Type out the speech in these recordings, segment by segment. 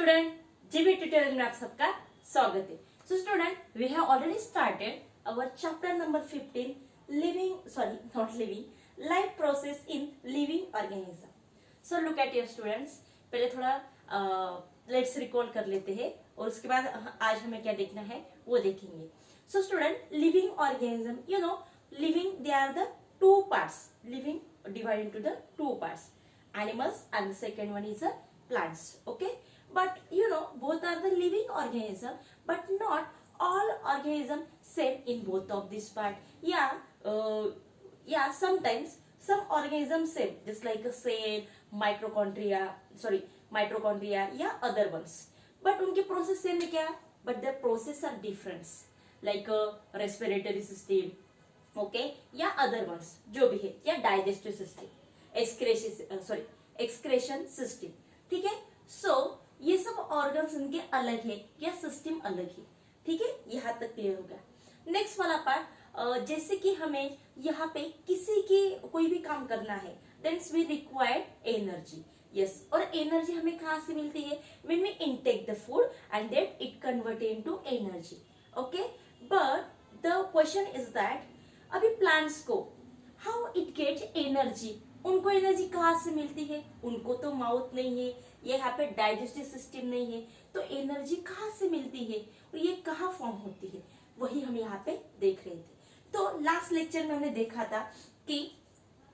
Student, GB tutorial में आप सबका स्वागत है। So student, we have already started our chapter number 15 life process in living organism. So look at your students, पहले थोड़ा let's recall कर लेते हैं और उसके बाद आज हमें क्या देखना है वो देखेंगे। So student, living organism, you know living they are the two parts. Living divided into the two parts, animals and the second one is the plants. Okay, but you know both are the living organism, but not all organism same in both of this part. Sometimes some organism same, just like a cell, mitochondria या other ones, but उनके process same है क्या? But their process are different, like respiratory system, okay या other ones जो भी है, या digestive system, excretion system, ठीक है। सो ये सब ऑर्गन्स इनके अलग है या सिस्टम अलग है, ठीक है। यहाँ तक क्लियर हो गया। नेक्स्ट वाला पार्ट, जैसे कि हमें यहाँ पे किसी की कोई भी काम करना है, then we required energy, yes. और एनर्जी हमें कहाँ से मिलती है? When we intake the food and then it convert into energy, okay. But the question is that अभी प्लांट्स को हाउ इट गेट एनर्जी, उनको एनर्जी कहाँ से मिलती है? उनको तो माउथ नहीं है, ये यहाँ पे डाइजेस्टिव सिस्टम नहीं है, तो एनर्जी कहाँ से मिलती है और ये कहाँ फॉर्म होती है, वही हम यहाँ पे देख रहे थे। तो लास्ट लेक्चर में हमने देखा था कि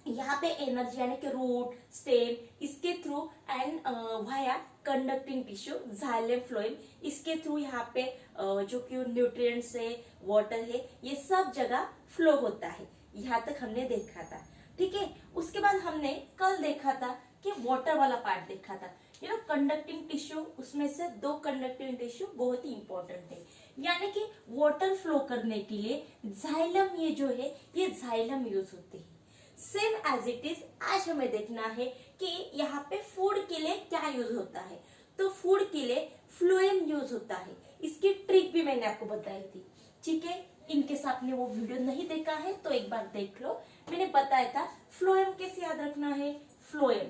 यहाँ पे एनर्जी यानी कि रूट, स्टेम, इसके through and via conducting tissue, xylem, phloem, इसके थ्रू यहाँ पे जो कि न्यूट्रिएंट्स है, वाटर है, ये सब जगह फ्लो होता है। यहाँ तक हमने देखा था, ठीक है। उसके बाद हमने कल देखा था कि वाटर वाला पार्ट देखा था, यू नो कंडक्टिंग टिश्यू, उसमें से दो कंडक्टिंग टिश्यू बहुत ही इंपॉर्टेंट है, यानी कि वाटर फ्लो करने के लिए जाइलम, ये जो है ये जाइलम यूज होते हैं। सेम एज इट इज आज हमें देखना है कि यहाँ पे फूड के लिए क्या यूज होता है। तो फूड के लिए फ्लोएम यूज होता है, इसकी ट्रिक भी मैंने आपको बताई थी, ठीक है। इनकेस आपने वो वीडियो नहीं देखा है तो एक बार देख लो, मैंने बताया था फ्लोएम कैसे याद रखना है। फ्लोएम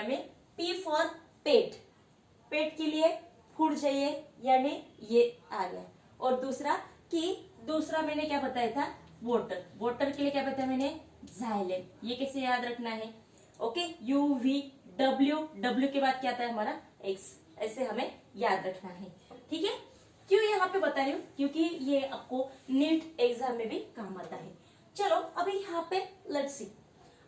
में पी फॉर पेट, पेट के लिए फूड चाहिए, यानी ये आ गया। और दूसरा मैंने क्या बताया था? वाटर के लिए क्या बताया मैंने? जाइलम। ये कैसे याद रखना है? ओके, यू वी डब्ल्यू के बाद क्या आता है हमारा? एक्स, ऐसे हमें याद रखना है, ठीक है। क्यों यहाँ पे बता रही हूँ? क्योंकि ये आपको नीट एग्जाम में भी काम आता है। चलो अभी यहाँ पे लेट्स सी,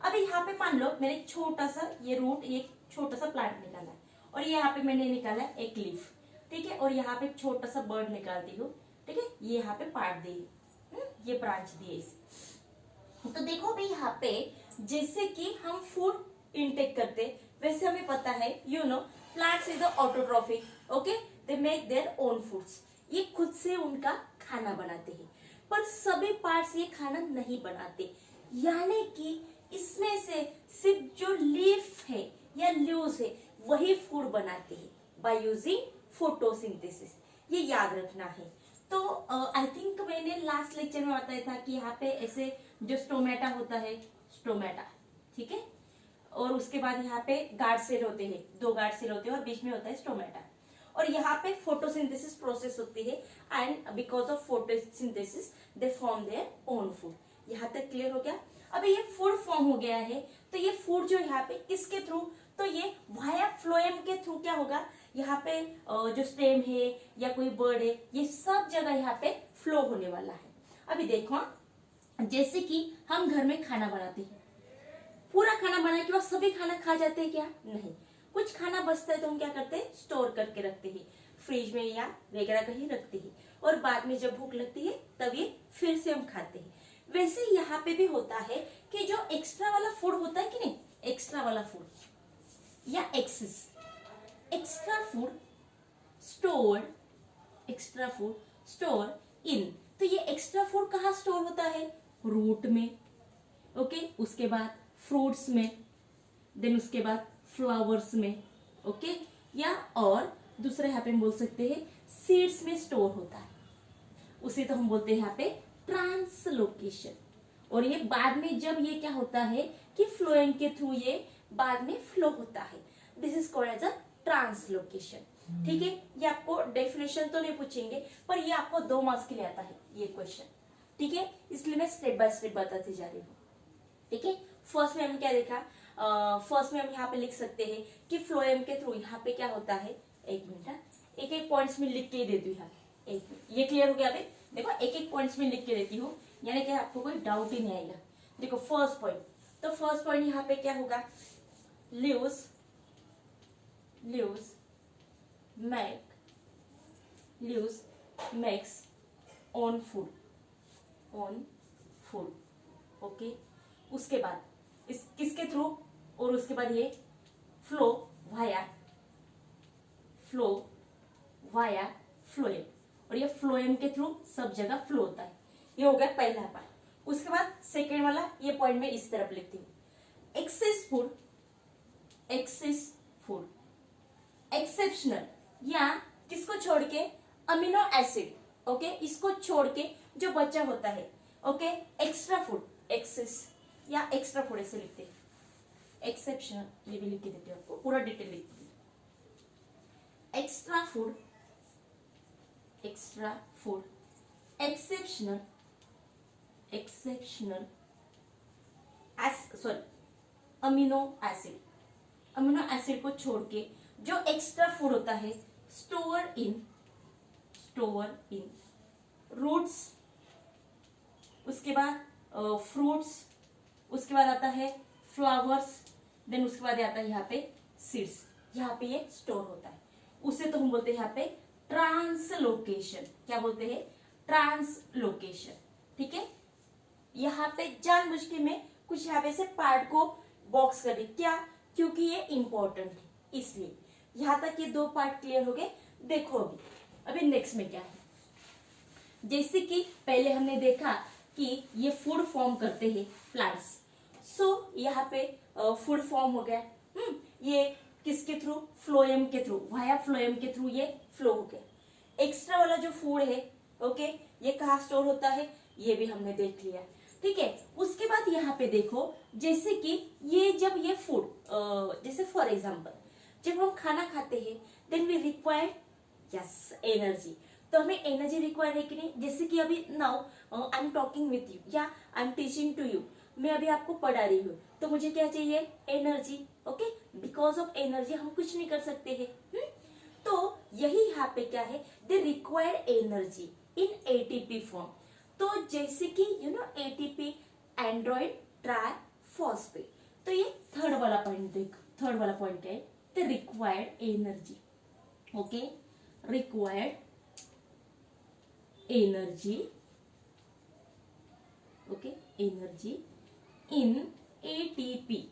अभी यहाँ पे मान लो मैंने छोटा सा ये रूट, एक छोटा सा प्लांट निकाला है, और ये यहाँ पे मैंने निकाला एक लीफ, ठीक है। और यहाँ पे छोटा सा बर्ड निकालती हूँ, ठीक है। ये यहाँ पे पार्ट दी, ये ब्रांच दी इसे। तो देखो भाई यहाँ पे जैसे कि हम फूड इनटेक करते, वैसे हमें पता है, you know plants is autotrophic, okay, they make their own foods, ये खुद से उनका खाना बनाते हैं। पर सभी पार्ट्स ये खाना नहीं बनाते, यानी कि इसमें से सिर्फ जो लीफ है या लीव्स है वही फूड बनाते हैं बाय यूजिंग फोटोसिंथेसिस, ये याद रखना है। तो आई थिंक मैंने लास्ट लेक्चर में बताया था कि यहाँ पे ऐसे जो स्टोमेटा होता है, स्टोमेटा, ठीक है। और उसके बाद यहाँ पे गार्ड सेल होते हैं, दो गार्ड सेल होते हैं और बीच में होता है स्टोमेटा। और यहाँ पे फोटोसिंथेसिस प्रोसेस होती है and because of photosynthesis they form their own food. यहाँ तक क्लियर हो गया? अभी ये फूड फॉर्म हो गया है, तो ये फूड जो यहाँ पे किसके थ्रू? तो ये वाया फ्लोएम के थ्रू क्या होगा? यहाँ पे जो स्टेम है या कोई बर्ड है, ये सब जगह यहाँ पे फ्लो होने वाला है। अभी देखो, जैसे कि हम घर में खाना बनाते हैं, पूरा खाना बनाने के बाद सभी खाना खा जाते हैं क्या? नहीं, कुछ खाना बचता है तो हम क्या करते हैं? स्टोर करके रखते हैं, फ्रिज में या वगैरह कहीं रखते हैं, और बाद में जब भूख लगती है तब ये फिर से हम खाते हैं। वैसे यहाँ पे भी होता है कि जो एक्स्ट्रा वाला फूड होता है कि नहीं, एक्स्ट्रा वाला फूड या excess, extra food store in, तो ये एक्स्ट्रा फूड कहाँ स्टोर होता है? रूट में, ओके, उसके बाद फ्रूट्स में, देन उसके बाद फ्लावर्स में, ओके, या और दूसरा यहाँ पे हम बोल सकते हैं सीड्स में स्टोर होता है, उसे तो हम बोलते हैं यहाँ पे ट्रांसलोकेशन। और ये बाद में जब ये क्या होता है कि फ्लोएम के थ्रू ये बाद में फ्लो होता है, this is called as a translocation. ठीक है, ये आपको डेफिनेशन तो नहीं पूछेंगे, पर ये आपको 2 मार्क्स के लिए आता है ये क्वेश्चन। ठीक है, इसलिए मैं स्टेप बाय स्टेप बताती जा रही हूँ। ठीक है, फर्स्ट में हम क्या देखा, फर्स्ट में हम यहाँ पे लिख सकते हैं कि फ्लोएम के थ्रू यहाँ पे क्या होता है, एक मिनट, एक एक पॉइंट्स में लिख के देती हूँ यहाँ, एक मिनट, ये क्लियर हो गया अभी? देखो एक एक पॉइंट्स में लिख के देती हूँ, यानी कि आपको कोई डाउट ही नहीं आएगा। देखो फर्स्ट पॉइंट, तो फर्स्ट पॉइंट यहाँ पे क्या होगा, ल्यूज मेक्स ऑन फूड। ओके, उसके बाद इस किसके थ्रू, और उसके बाद ये फ्लो वाया फ्लोएम, और ये फ्लोएम के थ्रू सब जगह फ्लो होता है। ये हो गया पहला पार्ट। उसके बाद सेकेंड वाला ये पॉइंट में इस तरफ लिखती हूँ, एक्सेस फूड एक्सेप्शनल, या किसको छोड़ के, अमीनो एसिड। ओके, इसको छोड़ के जो बचा होता है, ओके, एक्स्ट्रा फूड, एक्सेस या एक्स्ट्रा फूड ऐसे लिखते हैं, एक्सेप्शनल, ये भी लिख के देते हैं आपको, पूरा डिटेल लिख देते, extra food exceptional amino acid को छोड़ के जो एक्स्ट्रा फूड होता है, स्टोर इन रूट्स, उसके बाद फ्रूट्स, उसके बाद आता है फ्लावर्स, देन उसके बाद आता है यहाँ पे सीड्स, यहाँ पे ये स्टोर होता है। उसे तो हम बोलते हैं यहाँ पे ट्रांसलोकेशन। क्या बोलते हैं, ट्रांसलोकेशन। ठीक है, यहाँ पे जानबूझ के मैं कुछ यहाँ पे से पार्ट को बॉक्स कर दी, क्या, क्योंकि ये इंपॉर्टेंट है, इसलिए। यहाँ तक ये 2 पार्ट क्लियर हो गए। देखो अभी नेक्स्ट में क्या है, जैसे कि पहले हमने देखा कि ये फूड फॉर्म करते हैं प्लांट्स, सो यहाँ पे फूड फॉर्म हो गया। ये किसके थ्रू, फ्लोएम के थ्रू, वाया फ्लोएम के थ्रू ये फ्लो हो गया। एक्स्ट्रा वाला जो फूड है, ओके, ये कहाँ स्टोर होता है, ये भी हमने देख लिया। ठीक है, उसके बाद यहाँ पे देखो, जैसे कि ये जब ये फूड, जैसे फॉर एग्जाम्पल जब हम खाना खाते हैं, then we require yes energy, तो हमें एनर्जी रिक्वायर है कि नहीं। जैसे कि अभी now I am talking with you या I am teaching to you, मैं अभी आपको पढ़ा रही हूँ, तो मुझे क्या चाहिए, energy. Okay, because of energy हम कुछ नहीं कर सकते हैं। तो यही यहाँ पे क्या है, they require energy in ATP form. तो जैसे कि you know ATP, Android try phosphate, तो ये थर्ड वाला पॉइंट देख, थर्ड वाला पॉइंट है, the required energy. Okay, required energy, okay, energy in ATP.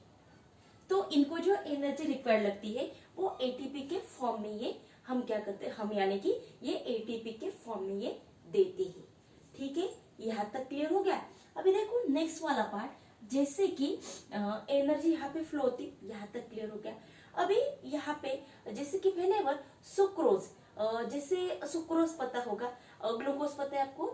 तो इनको जो एनर्जी रिक्वायर्ड लगती है वो एटीपी के फॉर्म में ये हम क्या करते हैं, हम यानी कि ये एटीपी के फॉर्म में ये देते हैं। ठीक है, यहाँ तक क्लियर हो गया। अभी देखो नेक्स्ट वाला पार्ट, जैसे कि एनर्जी यहाँ पे फ्लो होती, यहाँ तक क्लियर हो गया। अभी यहाँ पे जैसे कि व्हेनेवर सुक्रोज, जैसे सुक्रोज पता होगा, ग्लूकोज पता है आपको,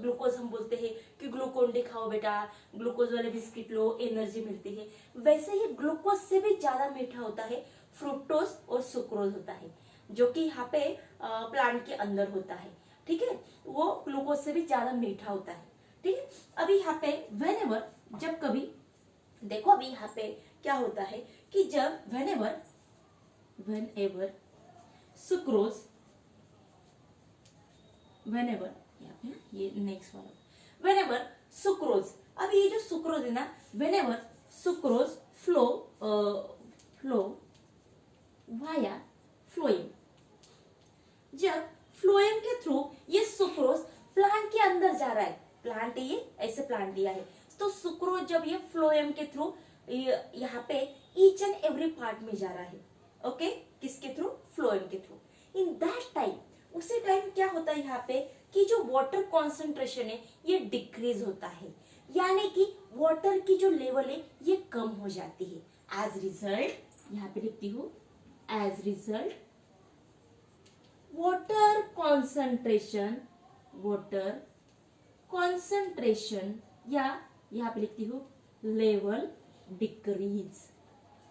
ग्लूकोज हम बोलते हैं कि ग्लूकोन डी खाओ बेटा, ग्लूकोज वाले बिस्किट लो, एनर्जी मिलती है। वैसे ही ग्लूकोज से भी ज्यादा मीठा होता है फ्रुक्टोज और सुक्रोज होता है, जो कि यहाँ पे प्लांट के अंदर होता है। ठीक है, वो ग्लूकोज से भी ज्यादा मीठा होता है। ठीक है, अभी यहाँ पे व्हेनेवर, जब कभी देखो, अभी यहाँ पे क्या होता है कि जब व्हेनेवर सुक्रोज, व्हेनेवर, ये नेक्स्ट वाला, व्हेनेवर सुक्रोज, अब ये जो सुक्रोज है ना, whenever sucrose flow via phloem, जब फ्लोएम के थ्रू ये सुक्रोज प्लांट के अंदर जा रहा है, प्लांट ये ऐसे प्लांट दिया है, तो सुक्रोज जब ये फ्लोएम के थ्रू यहाँ पे ईच एंड एवरी पार्ट में जा रहा है, ओके, किसके थ्रू, फ्लोएम के थ्रू। इन दैट टाइम, उसी टाइम क्या होता है यहाँ पे कि जो वाटर कॉन्सेंट्रेशन है ये डिक्रीज होता है, यानी कि वाटर की जो लेवल है ये कम हो जाती है। एज रिजल्ट, यहाँ पे लिखती हूँ, एज रिजल्ट वाटर कॉन्सेंट्रेशन, या यहाँ पे लिखती हूँ लेवल डिक्रीज।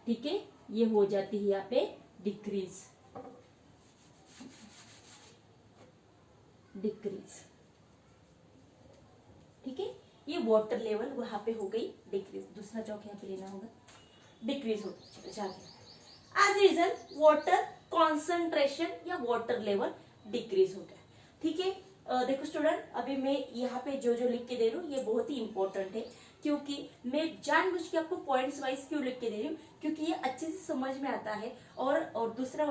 ठीक है, ये हो जाती है यहाँ पे डिक्रीज, डिक्रीज। ठीक है, ये वाटर लेवल वहां पे हो गई डिक्रीज। दूसरा चौक यहाँ पे लेना होगा, डिक्रीज हो जाके एज रिजल्ट वाटर कॉन्सेंट्रेशन या वाटर लेवल डिक्रीज हो गया। ठीक है, देखो स्टूडेंट, अभी मैं यहाँ पे जो जो लिख के दे रही हूँ ये बहुत ही इंपॉर्टेंट है, क्योंकि मैं जानबूझ के आपको पॉइंट्स वाइज क्यों लिख के दे रही हूँ, क्योंकि ये अच्छे से समझ में आता है। और दूसरा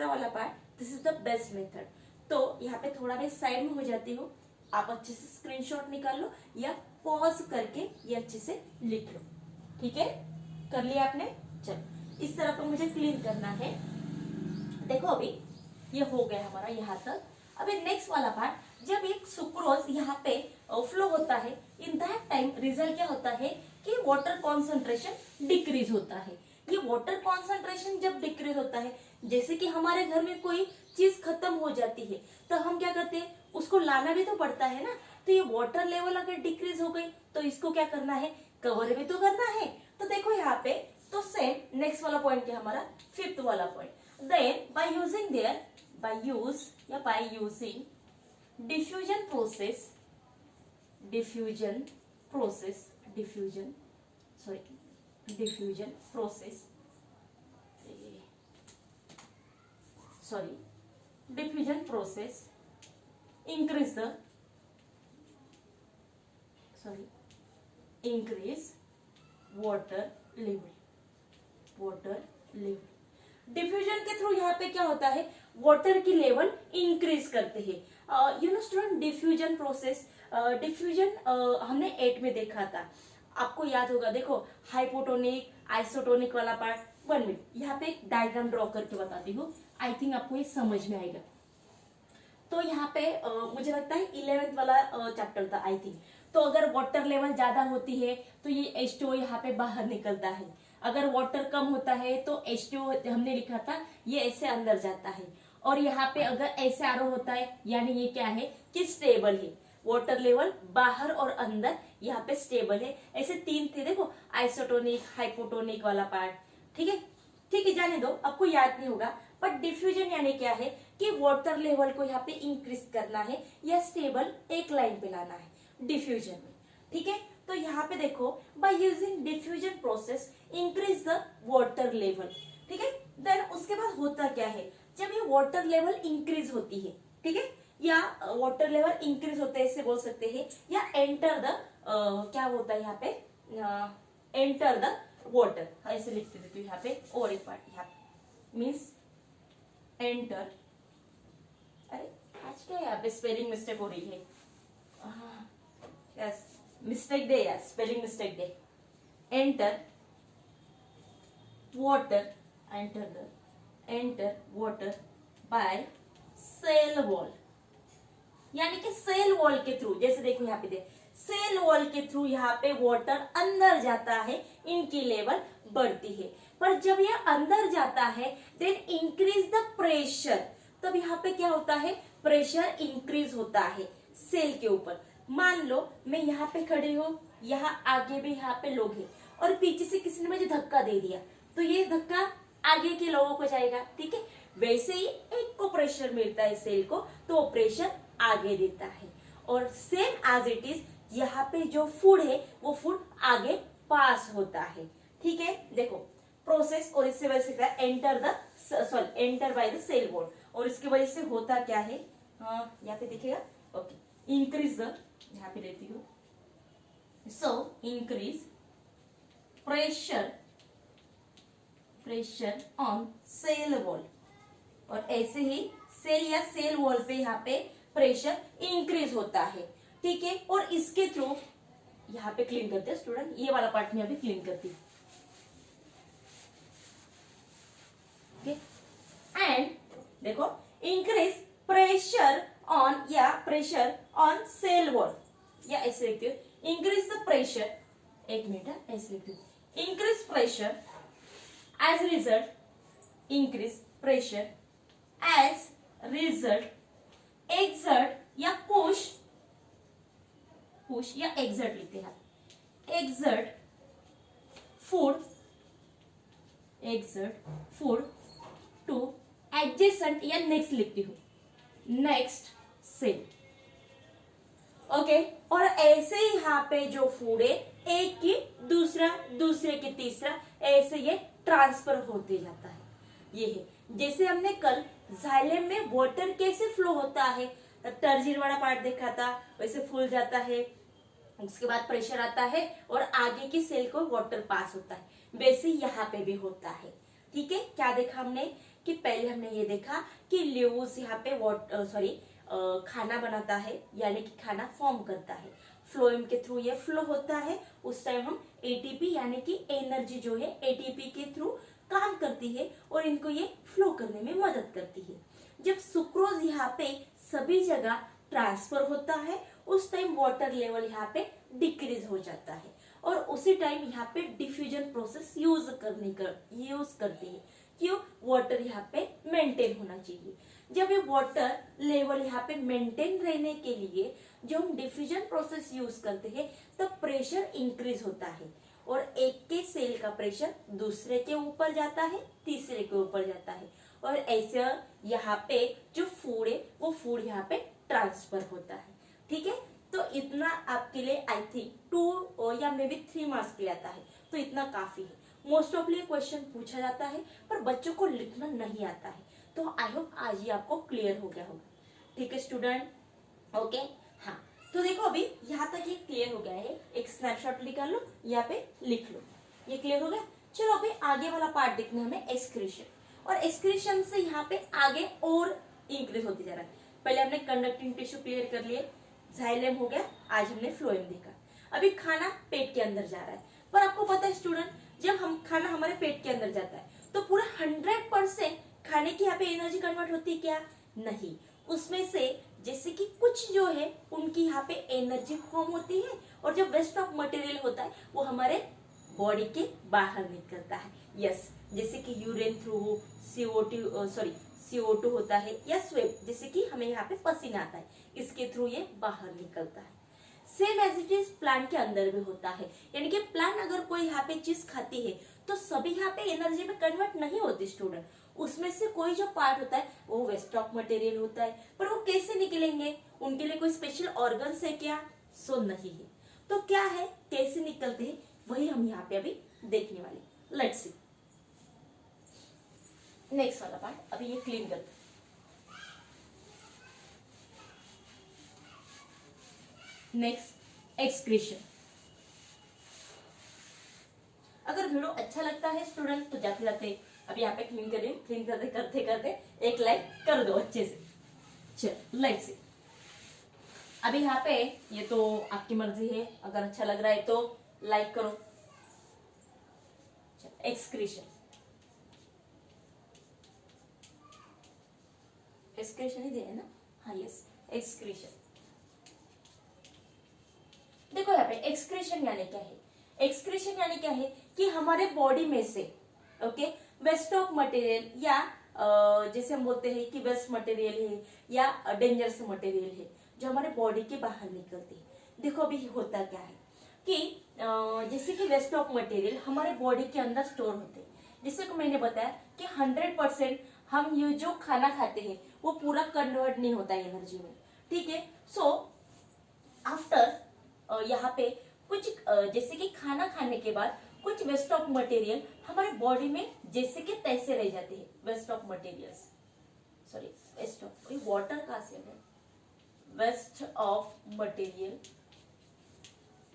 वाला part, this is the best method. तो यहाँ पे थोड़ा मैं साइड में हो जाती हूँ, आप अच्छे से स्क्रीनशॉट निकाल लो या पॉज करके ये अच्छे से लिख लो। ठीक है, कर लिया आपने? चलो, इस तरह को मुझे क्लीन करना है। देखो अभी ये हो गया हमारा यहाँ तक। अभी नेक्स्ट वाला पार्ट, जब एक सुक्रोज यहाँ पे फ्लो होता है, इन दैट टाइम रिजल्ट क्या होता है कि वाटर कॉन्सेंट्रेशन डिक्रीज होता है। ये वाटर कॉन्सेंट्रेशन जब डिक्रीज होता है, जैसे कि हमारे घर में कोई चीज खत्म हो जाती है तो हम क्या करते हैं, उसको लाना भी तो पड़ता है ना। तो ये वाटर लेवल अगर डिक्रीज हो गई तो इसको क्या करना है, कवर भी तो करना है। तो देखो यहाँ पे, तो सेम नेक्स्ट वाला पॉइंट क्या हमारा, फिफ्थ वाला point, then by using there, by using diffusion process, diffusion process, diffusion process, diffusion process increase water level। Diffusion के थ्रू यहाँ पे क्या होता है, वाटर की लेवल इंक्रीज करते हैं। You know student, diffusion process, diffusion हमने 8 में देखा था, आपको याद होगा। देखो, हाइपोटोनिक आइसोटोनिक वाला पार्ट। 1 मिनट, यहाँ पे एक डायग्राम ड्रॉ करके बताती हूँ, आई थिंक आपको ये समझ में आएगा। तो यहाँ पे मुझे लगता है 11th वाला चैप्टर था आई थिंक। तो अगर वाटर लेवल ज्यादा होती है तो ये H2O यहाँ पे बाहर निकलता है, अगर वाटर कम होता है तो H2O हमने लिखा था ये ऐसे अंदर जाता है। और यहाँ पे अगर SRO होता है, यानी ये क्या है कि स्टेबल है, वाटर लेवल बाहर और अंदर यहाँ पे स्टेबल है। ऐसे 3 थे, देखो, आइसोटोनिक हाइपोटोनिक वाला पार्ट। ठीक है, जाने दो, आपको याद नहीं होगा। बट डिफ्यूजन यानी क्या है कि वाटर लेवल को यहाँ पे इंक्रीज करना है या स्टेबल एक लाइन पे लाना है डिफ्यूजन में। ठीक है, तो यहाँ पे देखो, by using diffusion process increase the water level. ठीक है, देन उसके बाद होता क्या है, जब ये वाटर लेवल इंक्रीज होती है, ठीक है, या वाटर लेवल इंक्रीज होते हैं, इसे बोल सकते हैं, या एंटर द क्या होता है यहाँ पे, एंटर द वाटर, ऐसे लिखते थे। तो यहाँ पे और एक पार्ट यहाँ मीन्स एंटर, अरे आज क्या यहाँ पे स्पेलिंग मिस्टेक हो रही है, yes mistake day, yes spelling mistake day. Enter water, enter water by cell wall, यानी कि सेल वॉल के थ्रू, जैसे देखो यहाँ पे सेल वॉल के थ्रू यहाँ पे वाटर अंदर जाता है, इनकी लेवल बढ़ती है। पर जब ये अंदर जाता है देन इंक्रीज द प्रेशर, तब यहाँ पे क्या होता है, प्रेशर इंक्रीज होता है सेल के ऊपर। मान लो मैं यहाँ पे खड़ी हूँ, यहाँ आगे भी यहाँ पे लोग हैं और पीछे से किसी ने मुझे धक्का दे दिया, तो ये धक्का आगे के लोगों को जाएगा। ठीक है, वैसे ही एक को प्रेशर मिलता है सेल को, तो वो प्रेशर आगे देता है। और सेम एज इट इज यहाँ पे जो फूड है वो फूड आगे पास होता है। ठीक है, देखो प्रोसेस, और इससे वजह से enter by the cell wall, और इसकी वजह से होता क्या है, यहाँ पे दिखेगा, ओके, इंक्रीज द, यहाँ पे लेती हूँ, so increase pressure on cell wall, और ऐसे ही सेल या सेल वॉल पे यहाँ पे प्रेशर इंक्रीज होता है। ठीक है, और इसके थ्रू यहाँ पे क्लीन करते हैं स्टूडेंट, ये वाला पार्ट में अभी क्लीन करती हूँ। एंड देखो, increase pressure on cell wall, या ऐसे लिखती हूँ, इंक्रीज द प्रेशर, एक मिनट, ऐसे लिखती हूँ, increase pressure as result, increase pressure as result, exert या पुश या एक्सर्ट लिखते हैं, exert food exert food to adjacent या नेक्स्ट लिखती हूँ, नेक्स्ट सेल। ओके, और ऐसे ही यहाँ पे जो फूड है एक की दूसरा, दूसरे की तीसरा, ऐसे ये ट्रांसफर होते जाता है। ये है जैसे हमने कल जाइलम में वाटर कैसे फ्लो होता है, टर्जिन वाला पार्ट देखा था, वैसे फूल जाता है, उसके बाद प्रेशर आता है और आगे की सेल को वाटर पास होता है, वैसे यहाँ पे भी होता है। ठीक है, क्या देखा हमने कि पहले हमने ये देखा कि ल्यूज यहाँ पे खाना बनाता है, यानी कि खाना फॉर्म करता है, फ्लोएम के थ्रू ये फ्लो होता है। उस टाइम हम एटीपी यानी कि एनर्जी जो है एटीपी के थ्रू काम करती है और इनको ये फ्लो करने में मदद करती है। जब सुक्रोज यहाँ पे सभी जगह ट्रांसफर होता है उस टाइम वाटर लेवल यहाँ पे डिक्रीज हो जाता है और उसी टाइम यहाँ पे डिफ्यूजन प्रोसेस यूज करती है। क्यों? वाटर यहाँ पे मेंटेन होना चाहिए। जब ये वाटर लेवल यहाँ पे मेंटेन रहने के लिए जो हम डिफ्यूजन प्रोसेस यूज करते हैं तब प्रेशर इंक्रीज होता है और एक के सेल का प्रेशर दूसरे के ऊपर जाता है, तीसरे के ऊपर जाता है और ऐसे यहाँ पे जो फूड है वो फूड यहाँ पे ट्रांसफर होता है। ठीक है, तो इतना आपके लिए आई थिंक 2 या मे बी 3 मार्क्स के लिए आता है, तो इतना काफी है। मोस्ट ऑफ क्वेश्चन पूछा जाता है पर बच्चों को लिखना नहीं आता है, तो आई होप आज ही आपको क्लियर हो गया होगा। ठीक है स्टूडेंट, ओके। हाँ, तो देखो अभी यहाँ तक ये क्लियर हो गया है, एक स्नैपशॉट निकाल लो, यहाँ पे लिख लो, ये क्लियर हो गया। चलो अभी आगे वाला पार्ट देखना है हमें, एक्सक्रीशन, और एक्सक्रीशन से यहाँ पे आगे और इंक्रीज होते जा रहा है। पहले हमने कंडक्टिंग टिश्यू क्लियर कर लिए, जाइलम हो गया, आज हमने फ्लोएम देखा। अभी खाना पेट के अंदर जा रहा है, पर आपको पता है स्टूडेंट, जब हम खाना हमारे पेट के अंदर जाता है तो पूरा 100% खाने की यहाँ पे एनर्जी कन्वर्ट होती है क्या? नहीं, उसमें से जैसे कि कुछ जो है उनकी यहाँ पे एनर्जी फॉर्म होती है और जो वेस्ट ऑफ मटेरियल होता है वो हमारे बॉडी के बाहर निकलता है। यस, जैसे कि यूरिन थ्रू CO2 होता है या स्वेट, जैसे कि हमें यहाँ पे पसीना आता है, इसके थ्रू ये बाहर निकलता है। Same as it is plant के अंदर भी होता है, यानी कि प्लांट अगर कोई यहाँ पे चीज खाती है तो सभी यहाँ पे एनर्जी में कन्वर्ट नहीं होती स्टूडेंट, उसमें से कोई जो पार्ट होता है वो वेस्ट ऑफ मटेरियल होता है, पर वो कैसे निकलेंगे? उनके लिए कोई स्पेशल ऑर्गन्स है क्या? सो नहीं है। तो क्या है, कैसे निकलते हैं, वही हम यहाँ पे अभी देखने वाले। लेट्स सी नेक्स्ट वाला पार्ट, अभी ये क्लीन करते हैं। Next excretion. अगर वीडियो अच्छा लगता है स्टूडेंट तो जाते जाते अभी यहाँ पे क्लीन कर रही हूँ, क्लीन करते करते एक लाइक कर दो अच्छे से। चल लाइक से अभी यहाँ पे, ये तो आपकी मर्जी है, अगर अच्छा लग रहा है तो लाइक करो। एक्सक्रीशन, एक्सक्रीशन ही दिया है ना? हाँ यस, एक्सक्रीशन। देखो यहाँ पे एक्सक्रीशन यानी क्या है? एक्सक्रीशन यानी क्या है कि हमारे बॉडी में से ओके वेस्ट ऑफ मटेरियल या जैसे हम बोलते हैं कि वेस्ट मटेरियल है या डेंजरस मटेरियल है जो हमारे बॉडी के बाहर निकलती है। देखो अभी होता क्या है कि जैसे कि वेस्ट ऑफ मटेरियल हमारे बॉडी के अंदर स्टोर होते हैं, जैसे कि मैंने बताया कि 100% हम ये जो खाना खाते हैं वो पूरा कन्वर्ट नहीं होता है एनर्जी में। ठीक है, सो आफ्टर यहाँ पे कुछ जैसे कि खाना खाने के बाद कुछ वेस्ट ऑफ मटेरियल हमारे बॉडी में जैसे कि तैसे रह जाते हैं। Waste of materials, sorry waste of, water का से है, waste of material,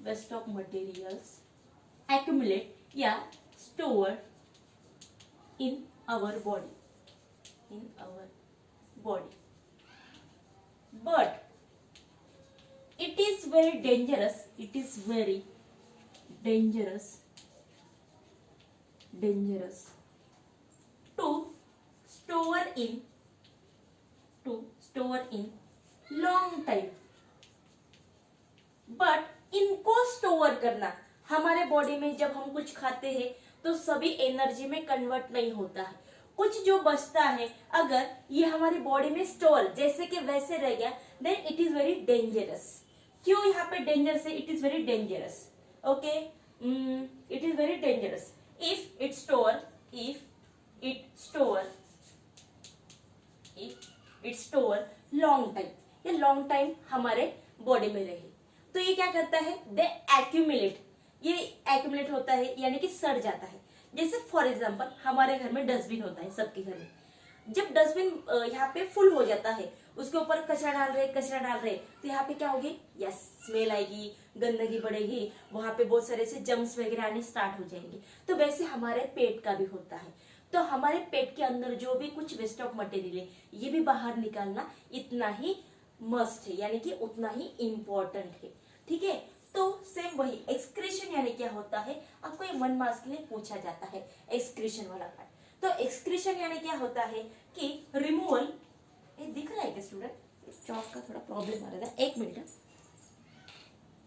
waste of materials accumulate या stored in our body, in our body, but it is very dangerous, it is very dangerous to store in long time, but इनको store करना हमारे body में जब हम कुछ खाते हैं तो सभी एनर्जी में कन्वर्ट नहीं होता है, कुछ जो बचता है अगर ये हमारी बॉडी में स्टोर जैसे कि वैसे रह गया then it is very dangerous. क्यों यहाँ पे डेंजरस है? It is very dangerous, okay, it is very dangerous if long time, ये लॉन्ग टाइम हमारे बॉडी में रहे। तो ये क्या करता है, दे एक्यूमुलेट, ये एक्यूमुलेट होता है यानी कि सड़ जाता है। जैसे फॉर एग्जांपल हमारे घर में डस्टबिन होता है, सबके घर में। जब डस्टबिन यहाँ पे फुल हो जाता है, उसके ऊपर कचरा डाल रहे तो यहाँ पे क्या होगी, यस स्मेल आएगी, गंदगी बढ़ेगी, वहां पे बहुत सारे से जम्स वगैरह आने स्टार्ट हो जाएंगे। तो वैसे हमारे पेट का भी होता है। तो हमारे पेट के अंदर जो भी कुछ वेस्ट ऑफ मटेरियल है, ये भी बाहर निकालना इतना ही मस्ट है, यानी कि उतना ही इम्पोर्टेंट है। ठीक है, तो सेम वही एक्सक्रीशन यानी क्या होता है, आपको ये 1 मार्क्स के लिए पूछा जाता है एक्सक्रीशन वाला पार्ट। तो एक्सक्रीशन यानी क्या होता है कि रिमूवल, ये दिख रहा है क्या स्टूडेंट, चौक का थोड़ा प्रॉब्लम आ रहा था, 1 मिनट,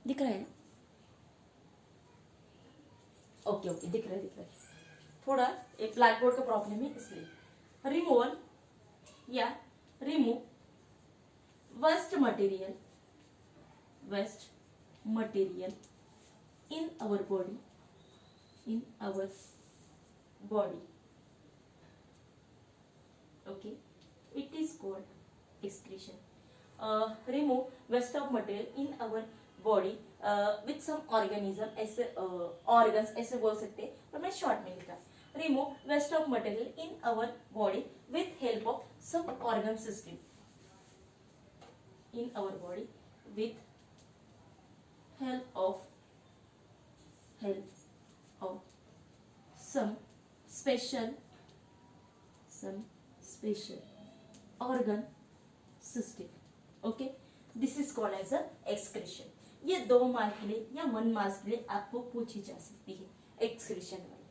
दिख रहा है ना, ओके ओके दिख रहा है, थोड़ा एक ब्लैक बोर्ड का प्रॉब्लम है इसलिए। रिमूवल या remove waste material in our body, okay, it is called excretion. Remove waste of material in our body with some organism, ऐसे organs ऐसे बोल सकते हैं, और मैं शॉर्ट में लिखा, remove waste of material in our body with help of some organ system in our body with help of some special organ system, okay, this is called as a excretion. ये 2 mark के लिए या 1 marks के लिए आपको पूछी जा सकती है एक्सक्रीशन वाली।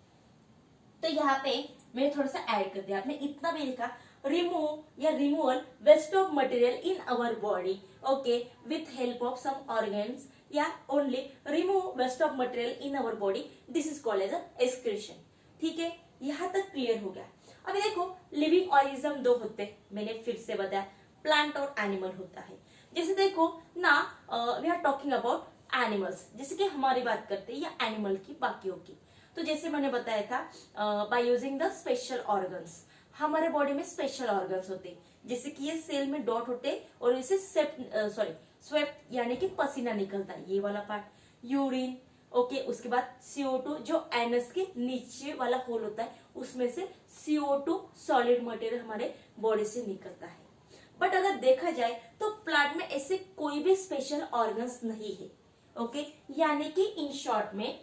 तो यहाँ पे मैंने थोड़ा सा ऐड कर दिया, आपने इतना भी लिखा, रिमूव या removal waste of material in our body, okay, with help of some organs, या only remove waste of material in our body, this is called as excretion. ठीक है, यहां तक क्लियर हो गया। अभी देखो लिविंग ऑर्गेनिज्म 2 होते हैं, मैंने फिर से बताया, प्लांट और एनिमल होता है। जैसे देखो ना, we are talking about animals, जैसे कि हमारी बात करते हैं या एनिमल की, बाकियों की। तो जैसे मैंने बताया था, by using the special organs, हमारे बॉडी में स्पेशल ऑर्गन्स होते हैं, जैसे कि ये सेल में डॉट होते और इसे स्वेट यानी कि पसीना निकलता है, ये वाला पार्ट, यूरिन, ओके, उसके बाद CO2 जो एनस के नीचे वाला होल होता है, उसमें से CO2 सॉलिड मटेरियल हमारे बॉडी से निकलता है। बट अगर देखा जाए तो प्लांट में ऐसे कोई भी स्पेशल ऑर्गन्स नहीं है, ओके, यानी कि इन शॉर्ट में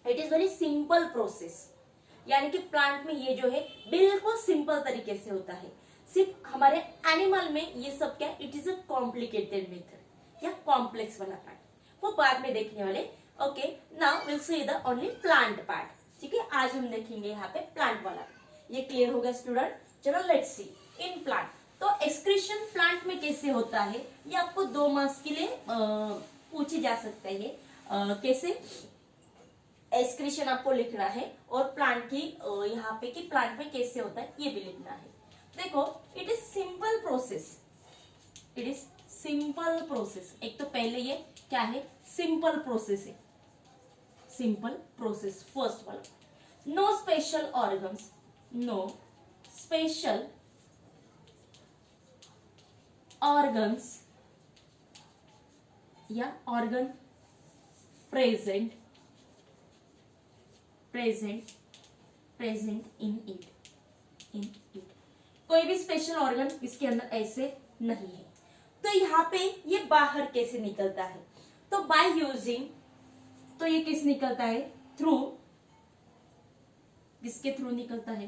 it is very simple process, यानी कि प्लांट में ये जो है बिल्कुल सिंपल तरीके से होता है। सिर्फ हमारे एनिमल में ये सब क्या, it is a complicated method या कॉम्प्लेक्स वाला पार्ट, वो बाद में देखने वाले। Okay, now will see the only plant part. ठीक है, आज हम देखेंगे यहाँ पे प्लांट वाला। ये क्लियर हो गया स्टूडेंट? चलो लेट्स सी इन प्लांट। तो एक्सक्रीशन प्लांट में कैसे होता है, ये आपको 2 मार्क्स के लिए पूछी जा सकता है। कैसे एक्सक्रीशन आपको लिखना है, और प्लांट की यहाँ पे कि प्लांट में कैसे होता है ये भी लिखना है। देखो, it is simple process, it is simple process. एक तो पहले ये क्या है, सिंपल प्रोसेस है, सिंपल प्रोसेस फर्स्ट वाला। No special organs, no special organs या ऑर्गन प्रेजेंट इन इट, कोई भी स्पेशल ऑर्गन इसके अंदर ऐसे नहीं है। तो यहाँ पे ये बाहर कैसे निकलता है, तो बाय यूजिंग, तो ये किस निकलता है, थ्रू, किसके थ्रू निकलता है,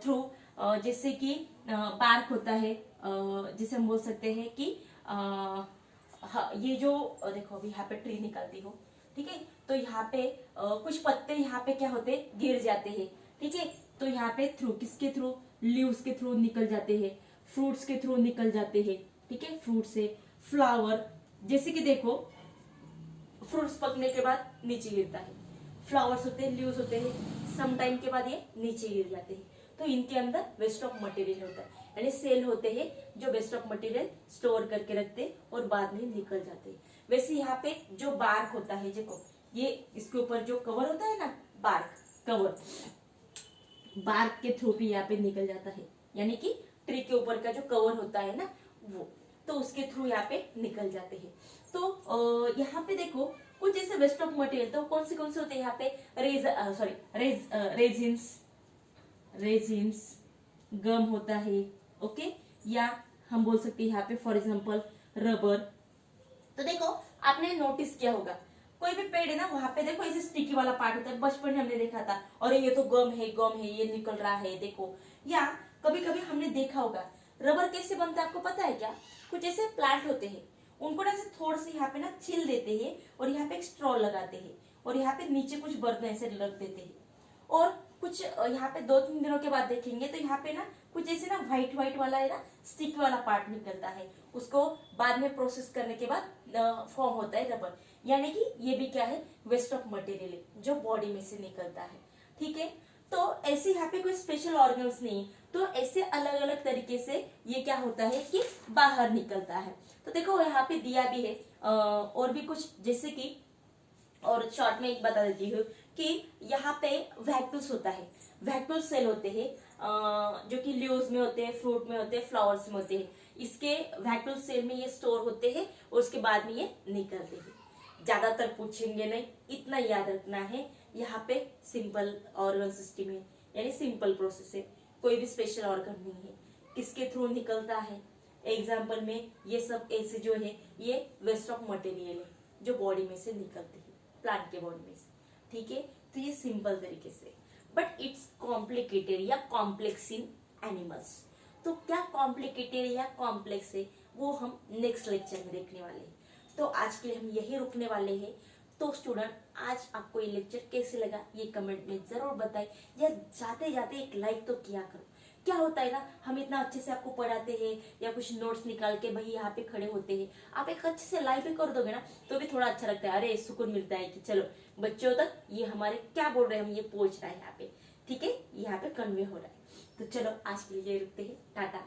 थ्रू, जैसे कि बार्क होता है, जिसे हम बोल सकते हैं कि ये जो देखो अभी यहाँ पे ट्री निकलती हो, ठीक है, तो यहाँ पे कुछ पत्ते यहाँ पे क्या होते हैं, गिर जाते हैं, ठीक है, तो यहाँ पे थ्रू, किसके थ्रू, लीव्स के थ्रू निकल जाते हैं, फ्रूट्स के थ्रू निकल जाते हैं, ठीक है, फ्रूट से फ्लावर, जैसे कि देखो फ्रूट्स पकने के बाद नीचे गिरता है, फ्लावर्स होते हैं, लीव्स होते हैं, सम टाइम के बाद ये नीचे गिर जाते हैं, तो इनके अंदर वेस्ट ऑफ मटेरियल होता है, यानी सेल होते हैं जो वेस्ट ऑफ मटेरियल स्टोर करके रखते हैं और बाद में निकल जाते हैं। वैसे यहाँ पे जो बार्क होता है, देखो ये इसके ऊपर जो कवर होता है ना, बार्क कवर, बार्क के थ्रू भी यहाँ पे निकल जाता है, यानी कि ट्री के ऊपर का जो कवर होता है ना, वो, तो उसके थ्रू यहाँ पे निकल जाते हैं। तो यहाँ पे देखो कुछ ऐसे वेस्ट ऑफ मटेरियल, तो कौन से होते हैं यहाँ पे, रेजिन्स, गम होता है, ओके, या हम बोल सकते हैं यहाँ पे फॉर एग्जांपल रबर। तो देखो आपने नोटिस किया होगा कोई भी पेड़ है ना, वहां पे देखो ऐसे स्टिकी वाला पार्ट होता है, बचपन में हमने देखा था, और ये तो गम है ये निकल रहा है देखो। या कभी कभी हमने देखा होगा रबर कैसे बनता है, आपको पता है क्या? कुछ ऐसे प्लांट होते हैं, उनको ना ऐसे थोड़ा सा यहाँ पे ना छिल देते हैं और यहाँ पे एक स्ट्रॉ लगाते हैं और यहाँ पे नीचे कुछ बर्तन ऐसे रख देते हैं, और कुछ यहाँ पे 2-3 दिनों के बाद देखेंगे तो यहाँ पे ना कुछ ऐसे ना व्हाइट वाला है ना स्टिक वाला पार्ट निकलता है, उसको बाद में प्रोसेस करने के बाद फॉर्म होता है रबर। यानी कि ये भी क्या है, वेस्ट ऑफ मटेरियल है जो बॉडी में से निकलता है, ठीक है। तो ऐसे यहाँ पे कोई स्पेशल ऑर्गन्स नहीं, तो ऐसे अलग अलग तरीके से ये क्या होता है कि बाहर निकलता है। तो देखो यहाँ पे दिया भी है और भी कुछ, जैसे कि और शॉर्ट में एक बता देती हूँ कि यहाँ पे वैक्यूल्स होता है, वैक्यूल सेल होते हैं जो कि लीव्स में होते हैं, फ्रूट में होते हैं, फ्लावर्स में होते हैं। इसके वैक्यूल सेल में ये स्टोर होते हैं और उसके बाद में ये निकलते हैं। ज्यादातर पूछेंगे नहीं, इतना याद रखना है, यहाँ पे सिंपल ऑर्गन सिस्टम है, यानी सिंपल प्रोसेस है, कोई भी स्पेशल ऑर्गन नहीं है। किसके थ्रू निकलता है, एग्जाम्पल में ये सब ऐसे जो है ये वेस्ट ऑफ मटेरियल है जो बॉडी में से निकलते हैं, प्लांट के बॉडी में से, ठीक है। तो ये सिंपल तरीके से, बट इट्स कॉम्प्लिकेटेड या कॉम्प्लेक्स इन एनिमल्स। तो क्या कॉम्प्लिकेटेड या कॉम्प्लेक्स है वो हम नेक्स्ट लेक्चर में देखने वाले हैं। तो आज के लिए हम यही रुकने वाले हैं। तो स्टूडेंट आज आपको ये लेक्चर कैसे लगा ये कमेंट में जरूर बताएं, या जाते जाते एक लाइक तो किया करो। क्या होता है ना, हम इतना अच्छे से आपको पढ़ाते हैं या कुछ नोट्स निकाल के भाई यहाँ पे खड़े होते हैं, आप एक अच्छे से लाइक भी कर दोगे ना तो भी थोड़ा अच्छा लगता है, अरे सुकून मिलता है कि चलो बच्चों तक ये हमारे क्या बोल रहे हैं हम ये पहुंच रहा है यहाँ पे, ठीक है, यहाँ पे कन्वे हो रहा है। तो चलो आज के लिए रुकते हैं, टाटा।